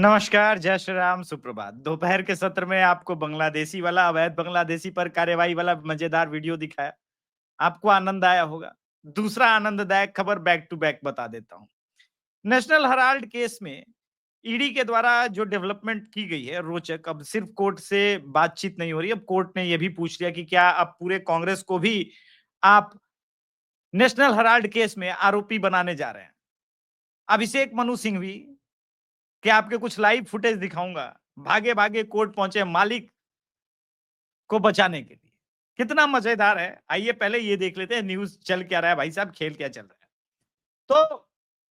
नमस्कार, जय श्री राम, सुप्रभात। दोपहर के सत्र में आपको बांग्लादेशी वाला, अवैध बांग्लादेशी पर कार्रवाई वाला मजेदार वीडियो दिखाया। आपको आनंद आया होगा। दूसरा आनंददायक खबर बैक टू बैक बता देता हूँ। नेशनल हेराल्ड केस में ईडी के द्वारा जो डेवलपमेंट की गई है रोचक, अब सिर्फ कोर्ट से बातचीत नहीं हो रही, अब कोर्ट ने यह भी पूछ लिया कि क्या अब पूरे कांग्रेस को भी आप नेशनल हेराल्ड केस में आरोपी बनाने जा रहे हैं। अभिषेक मनु सिंघवी कि आपके कुछ लाइव फुटेज दिखाऊंगा, भागे भागे कोर्ट पहुंचे मालिक को बचाने के लिए। कितना मजेदार है। आइए पहले ये देख लेते हैं न्यूज चल क्या रहा है भाई साहब, खेल क्या चल रहा है। तो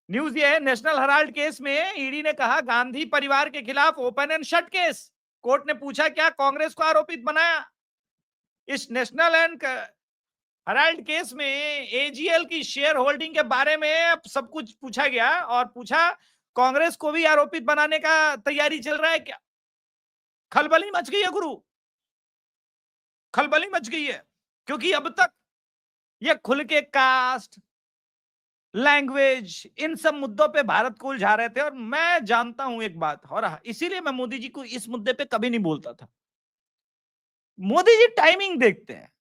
न्यूज ये है, नेशनल हेराल्ड केस में ईडी ने कहा गांधी परिवार के खिलाफ open and shut case. Court ने पूछा क्या कांग्रेस को आरोपित बनाया। इस नेशनल एंड हेराल्ड केस में एजीएल की शेयर होल्डिंग के बारे में अब सब कुछ पूछा गया और पूछा कांग्रेस को भी आरोपित बनाने का तैयारी चल रहा है क्या। खलबली मच गई है गुरु, खलबली मच गई है, क्योंकि अब तक ये खुल के कास्ट, लैंग्वेज, इन सब मुद्दों पे भारत को उलझा रहे थे। और मैं जानता हूं एक बात, और इसीलिए मैं मोदी जी को इस मुद्दे पे कभी नहीं बोलता था। मोदी जी टाइमिंग देखते हैं।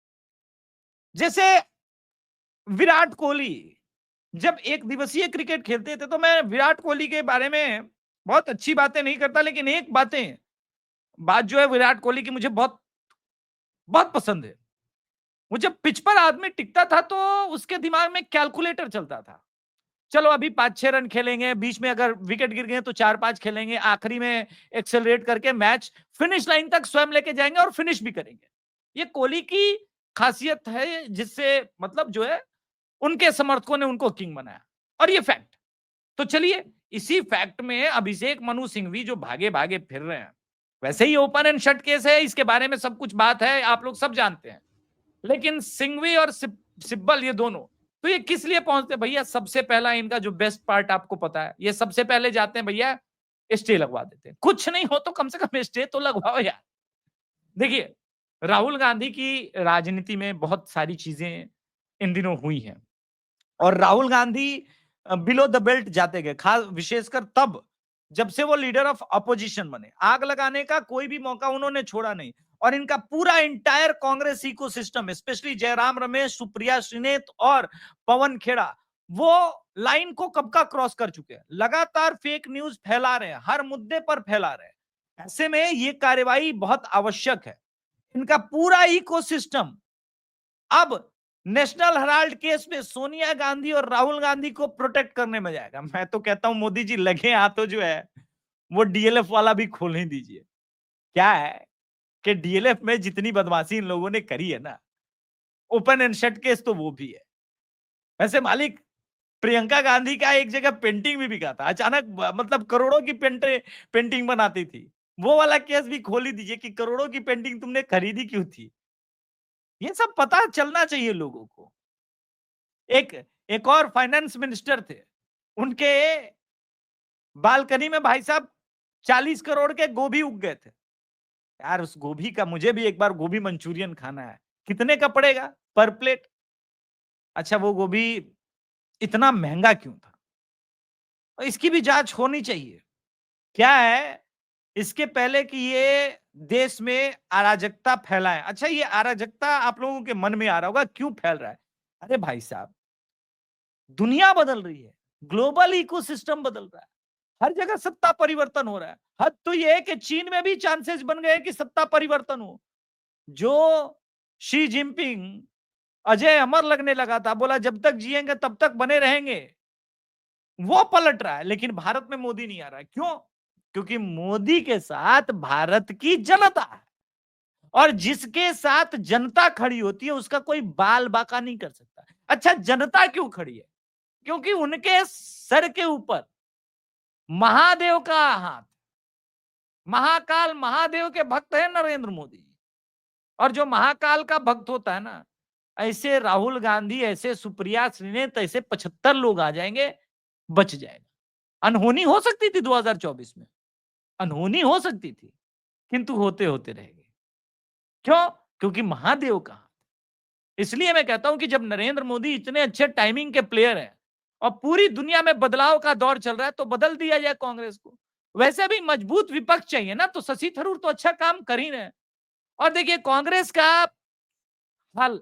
जैसे विराट कोहली जब एक दिवसीय क्रिकेट खेलते थे, तो मैं विराट कोहली के बारे में बहुत अच्छी बातें नहीं करता, लेकिन एक बात जो है विराट कोहली की मुझे बहुत बहुत पसंद है। वो जब पिच पर आदमी टिकता था तो उसके दिमाग में कैलकुलेटर चलता था। चलो अभी 5-6 रन खेलेंगे, बीच में अगर विकेट गिर गए तो 4-5 खेलेंगे, आखिरी में एक्सेलरेट करके मैच फिनिश लाइन तक स्वयं लेके जाएंगे और फिनिश भी करेंगे। ये कोहली की खासियत है, जिससे मतलब जो है उनके समर्थकों ने उनको किंग बनाया, और ये फैक्ट। तो चलिए इसी फैक्ट में अभिषेक मनु सिंघवी जो भागे भागे फिर रहे हैं, वैसे ही ओपन एंड शट केस है, इसके बारे में सब कुछ बात है, आप लोग सब जानते हैं। लेकिन सिंघवी और सिब्बल ये दोनों तो ये किस लिए पहुंचते भैया। सबसे पहला इनका जो बेस्ट पार्ट आपको पता है, ये सबसे पहले जाते हैं भैया स्टे लगवा देते हैं। कुछ नहीं हो तो कम से कम स्टे तो लगवाओ यार। देखिए राहुल गांधी की राजनीति में बहुत सारी चीजें इन दिनों हुई हैं, और Rahul Gandhi below the belt जाते गए, खास विशेषकर तब जब से वो लीडर ऑफ अपोजिशन बने। आग लगाने का कोई भी मौका उन्होंने छोड़ा नहीं, और इनका पूरा entire Congress ecosystem, specially Jairam Ramesh, Supriya Shrinate और पवन खेड़ा, वो लाइन को कब का क्रॉस कर चुके हैं। लगातार फेक न्यूज फैला रहे हैं, हर मुद्दे पर फैला रहे हैं। ऐसे में ये कार्यवाही बहुत आवश्यक है। इनका पूरा इकोसिस्टम अब नेशनल हेराल्ड केस में सोनिया गांधी और राहुल गांधी को प्रोटेक्ट करने में जाएगा। मैं तो कहता हूं मोदी जी लगे हाथों जो है वो डीएलएफ वाला भी खोल ही दीजिए। क्या है कि डीएलएफ में जितनी बदमाशी इन लोगों ने करी है ना, ओपन एंड शट केस तो वो भी है। वैसे मालिक, प्रियंका गांधी का एक जगह पेंटिंग भी बिका था अचानक, मतलब करोड़ों की पेंटिंग बनाती थी। वो वाला केस भी खोल ही दीजिए कि करोड़ों की पेंटिंग तुमने खरीदी क्यों थी। ये सब पता चलना चाहिए लोगों को। एक एक और फाइनेंस मिनिस्टर थे, उनके बालकनी में भाई साहब 40 करोड़ के गोभी उग गए थे। यार उस गोभी का मुझे भी एक बार गोभी मंचूरियन खाना है। कितने का पड़ेगा पर प्लेट? अच्छा वो गोभी इतना महंगा क्यों था? और इसकी भी जांच होनी चाहिए। क्या है इसके पहले कि ये देश में अराजकता फैलाएं। अच्छा ये अराजकता आप लोगों के मन में आ रहा होगा क्यों फैल रहा है। अरे भाई साहब, दुनिया बदल रही है, ग्लोबल इकोसिस्टम बदल रहा है, हर जगह सत्ता परिवर्तन हो रहा है। हद तो यह है कि चीन में भी चांसेस बन गए कि सत्ता परिवर्तन हो। जो शी जिनपिंग अजय अमर लगने लगा था, बोला जब तक जिएंगे तब तक बने रहेंगे, वो पलट रहा है। लेकिन भारत में मोदी नहीं आ रहा है। क्यों? क्योंकि मोदी के साथ भारत की जनता है, और जिसके साथ जनता खड़ी होती है उसका कोई बाल बाका नहीं कर सकता। अच्छा जनता क्यों खड़ी है? क्योंकि उनके सर के ऊपर महादेव का हाथ, महाकाल महादेव के भक्त है नरेंद्र मोदी। और जो महाकाल का भक्त होता है ना, ऐसे राहुल गांधी, ऐसे सुप्रिया श्रीनेत, ऐसे 75 लोग आ जाएंगे, बच जाएगा। अनहोनी हो सकती थी 2024 में, अनहोनी हो सकती थी, किंतु होते होते रहेगी। क्यों? क्योंकि महादेव का हाथ। इसलिए मैं कहता हूं कि जब नरेंद्र मोदी इतने अच्छे टाइमिंग के प्लेयर हैं और पूरी दुनिया में बदलाव का दौर चल रहा है, तो बदल दिया जाए कांग्रेस को। वैसे भी मजबूत विपक्ष चाहिए ना, तो शशि थरूर तो अच्छा काम कर ही रहे हैं। और देखिए कांग्रेस का हल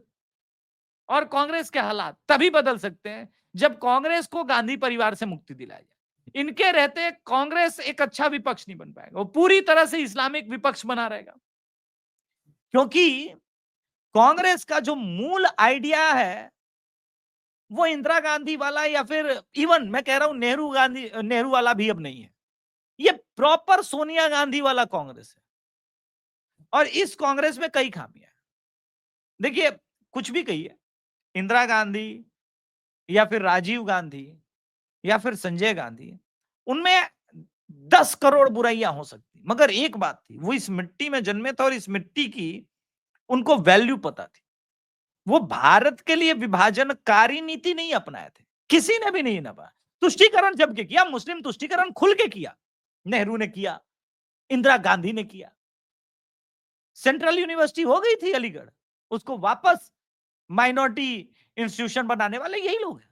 और कांग्रेस के हालात तभी बदल सकते हैं जब कांग्रेस को गांधी परिवार से मुक्ति दिलाई जाए। इनके रहते कांग्रेस एक अच्छा विपक्ष नहीं बन पाएगा, वो पूरी तरह से इस्लामिक विपक्ष बना रहेगा। क्योंकि कांग्रेस का जो मूल आइडिया है वो इंदिरा गांधी वाला, या फिर इवन मैं कह रहा हूं नेहरू वाला भी अब नहीं है। ये प्रॉपर सोनिया गांधी वाला कांग्रेस है, और इस कांग्रेस में कई खामियां हैं। देखिए कुछ भी कहिए, इंदिरा गांधी या फिर राजीव गांधी या फिर संजय गांधी, उनमें 10 करोड़ बुराइयां हो सकती, मगर एक बात थी, वो इस मिट्टी में जन्मे थे और इस मिट्टी की उनको वैल्यू पता थी। वो भारत के लिए विभाजनकारी नीति नहीं अपनाए थे, किसी ने भी नहीं अपनाया। तुष्टीकरण जब के किया, मुस्लिम तुष्टीकरण खुल के किया, नेहरू ने किया, इंदिरा गांधी ने किया। सेंट्रल यूनिवर्सिटी हो गई थी अलीगढ़, उसको वापस माइनॉरिटी इंस्टीट्यूशन बनाने वाले यही लोग हैं।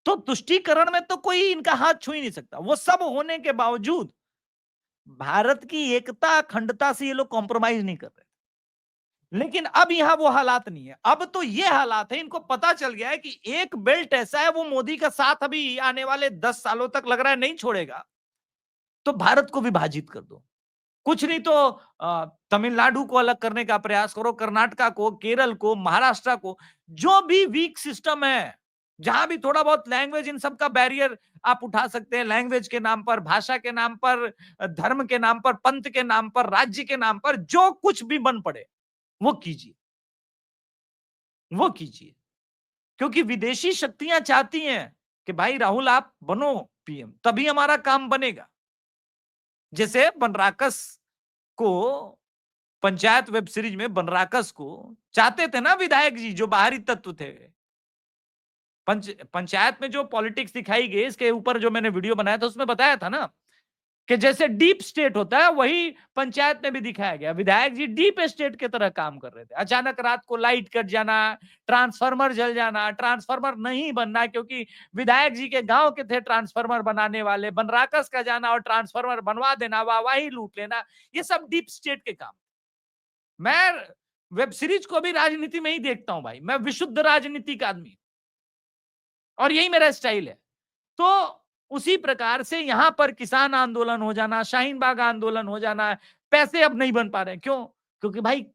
तो तुष्टीकरण में तो कोई इनका हाथ छू ही नहीं सकता। वो सब होने के बावजूद भारत की एकता अखंडता से ये लोग कॉम्प्रोमाइज नहीं कर रहे। लेकिन अब यहां वो हालात नहीं है। अब तो ये हालात है, इनको पता चल गया है कि एक बेल्ट ऐसा है, वो मोदी का साथ अभी आने वाले 10 सालों तक लग रहा है नहीं छोड़ेगा, तो भारत को विभाजित कर दो। कुछ नहीं तो तमिलनाडु को अलग करने का प्रयास करो, कर्नाटका को, केरल को, महाराष्ट्र को, जो भी वीक सिस्टम है, जहां भी थोड़ा बहुत लैंग्वेज, इन सब का बैरियर आप उठा सकते हैं, लैंग्वेज के नाम पर, भाषा के नाम पर, धर्म के नाम पर, पंथ के नाम पर, राज्य के नाम पर, जो कुछ भी बन पड़े वो कीजिए, वो कीजिए। क्योंकि विदेशी शक्तियां चाहती हैं कि भाई राहुल आप बनो पीएम, तभी हमारा काम बनेगा। जैसे बनराकस को, पंचायत वेब सीरीज में बनराकस को चाहते थे ना विधायक जी, जो बाहरी तत्व थे। पंचायत में जो पॉलिटिक्स दिखाई गई, इसके ऊपर जो मैंने वीडियो बनाया था उसमें बताया था ना कि जैसे डीप स्टेट होता है, वही पंचायत में भी दिखाया गया। विधायक जी डीप स्टेट की तरह काम कर रहे थे। अचानक रात को लाइट कट जाना, ट्रांसफार्मर जल जाना, ट्रांसफार्मर नहीं बनना क्योंकि विधायक जी के गांव के थे ट्रांसफार्मर बनाने वाले, बनराकस का जाना और ट्रांसफार्मर बनवा देना, वाहवाही लूट लेना, ये सब डीप स्टेट के काम। मैं वेब सीरीज को भी राजनीति में ही देखता हूं भाई, मैं विशुद्ध राजनीतिक आदमी, और यही मेरा स्टाइल है। तो उसी प्रकार से यहां पर किसान आंदोलन हो जाना, शाहीन बाग आंदोलन हो जाना, पैसे अब नहीं बन पा रहे। क्यों? क्योंकि भाई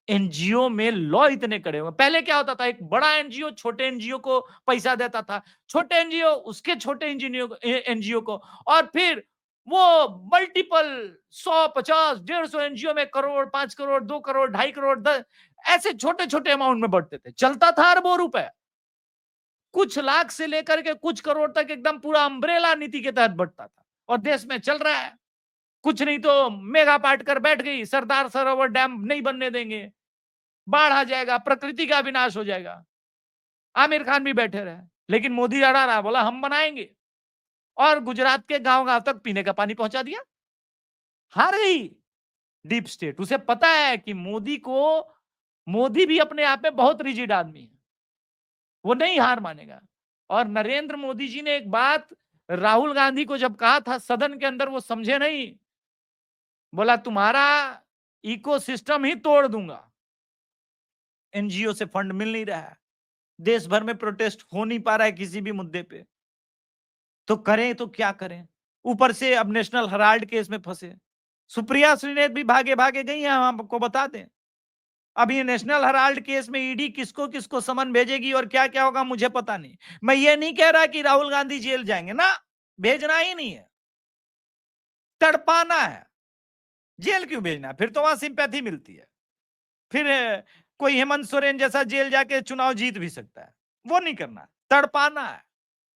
एनजीओ में लॉ इतने कड़े हुए। पहले क्या होता था, एक बड़ा एनजीओ छोटे एनजीओ को पैसा देता था, छोटे एनजीओ उसके छोटे एनजीओ को, और फिर वो मल्टीपल 100, 50, 150 एनजीओ में करोड़, 5 करोड़, 2 करोड़, 2.5 करोड़, 10, ऐसे छोटे छोटे अमाउंट में बढ़ते थे। चलता था अरबों रुपए, कुछ लाख से लेकर के कुछ करोड़ तक, एकदम पूरा अम्ब्रेला नीति के तहत बढ़ता था, और देश में चल रहा है। कुछ नहीं तो मेगा पाटकर बैठ गई, सरदार सरोवर डैम नहीं बनने देंगे, बाढ़ आ जाएगा, प्रकृति का विनाश हो जाएगा। आमिर खान भी बैठे रहे, लेकिन मोदी अड़ा रहा, बोला हम बनाएंगे, और गुजरात के गांव गांव तक पीने का पानी पहुंचा दिया। हार गई डीप स्टेट। उसे पता है कि मोदी भी अपने आप में बहुत रिजिड आदमी है, वो नहीं हार मानेगा। और नरेंद्र मोदी जी ने एक बात राहुल गांधी को जब कहा था सदन के अंदर, वो समझे नहीं, बोला तुम्हारा इकोसिस्टम ही तोड़ दूंगा। एनजीओ से फंड मिल नहीं रहा है, देश भर में प्रोटेस्ट हो नहीं पा रहा है किसी भी मुद्दे पे, तो करें तो क्या करें। ऊपर से अब नेशनल हेराल्ड केस में फंसे, सुप्रिया श्रीनेत भी भागे भागे गई हैं, हम आपको बता दें। अब ये नेशनल हेराल्ड केस में ईडी किसको किसको समन भेजेगी और क्या क्या होगा मुझे पता नहीं। मैं ये नहीं कह रहा कि राहुल गांधी जेल जाएंगे ना, भेजना ही नहीं है, तड़पाना है। जेल क्यों भेजना, फिर तो वहां सिंपैथी मिलती है, फिर कोई हेमंत सोरेन जैसा जेल जाके चुनाव जीत भी सकता है। वो नहीं करना, तड़पाना है,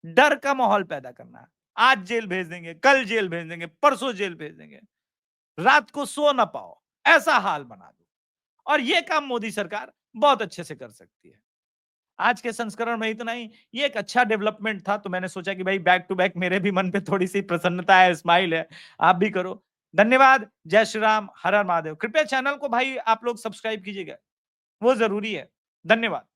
डर का माहौल पैदा करना है। आज जेल भेज देंगे, कल जेल भेज देंगे, परसों जेल भेज देंगे, रात को सो ना पाओ, ऐसा हाल बना दो। और ये काम मोदी सरकार बहुत अच्छे से कर सकती है। आज के संस्करण में इतना ही। ये एक अच्छा डेवलपमेंट था, तो मैंने सोचा कि भाई बैक टू बैक मेरे भी मन पे थोड़ी सी प्रसन्नता है, स्माइल है, आप भी करो। धन्यवाद। जय श्री राम, हर हर महादेव। कृपया चैनल को भाई आप लोग सब्सक्राइब कीजिएगा, वो जरूरी है। धन्यवाद।